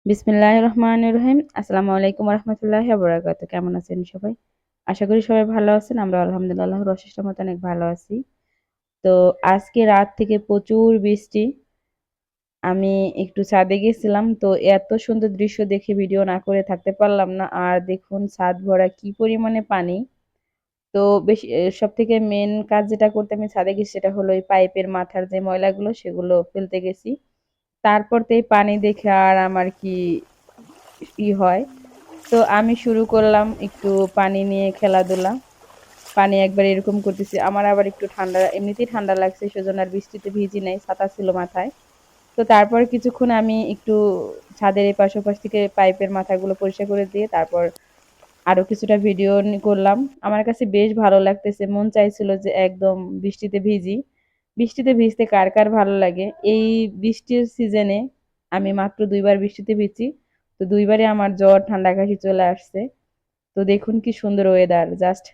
বিসমিল্লাহির রহমানির রহিম। আসসালামু আলাইকুম রহমতুল্লাহি ওয়া বারাকাতুহু। কেমন আছেন সবাই? আশা করি সবাই ভালো আছেন। আমরা আলহামদুলিল্লাহ আল্লাহর অশেষ রহমতে অনেক ভালো আছি। তো আজকে রাত থেকে প্রচুর বৃষ্টি। আমি একটু ছাদে গেছিলাম। তো এত সুন্দর দৃশ্য দেখে ভিডিও না করে থাকতে পারলাম না। আর দেখুন ছাদ ভরা কি পরিমাণে পানি। তো বেশি সবথেকে মেইন কাজ যেটা করতে আমি ছাদে গেছি সেটা হলো এই পাইপের মাথার যে ময়লাগুলো সেগুলো ফেলতে গেছি। তারপর তো এই পানি দেখে আর আমার কি হয়। তো আমি শুরু করলাম একটু পানি নিয়ে খেলাধুলা। পানি একবার এরকম করতেছি। আমার আবার একটু ঠান্ডা, এমনিতেই ঠান্ডা লাগছে সেজন্য আর বৃষ্টিতে ভিজি নাই, ছাতা ছিল মাথায়। তো তারপর কিছুক্ষণ আমি একটু ছাদের এপাশ ওপাশ থেকে পাইপের মাথাগুলো পরিষ্কার করে দিয়ে তারপর আরো কিছুটা ভিডিও করলাম। আমার কাছে বেশ ভালো লাগতেছে, মন চাইছিল যে একদম বৃষ্টিতে ভিজি। বৃষ্টিতে ভিজতে কার কার ভালো লাগে। এই বৃষ্টির সিজনে আমি মাত্র ২ বার বৃষ্টিতে ভিজছি। তো ২ বারই আমার জ্বর ঠান্ডা কাশি চলে আসছে। তো দেখুন কি সুন্দর ওয়েদার, জাস্ট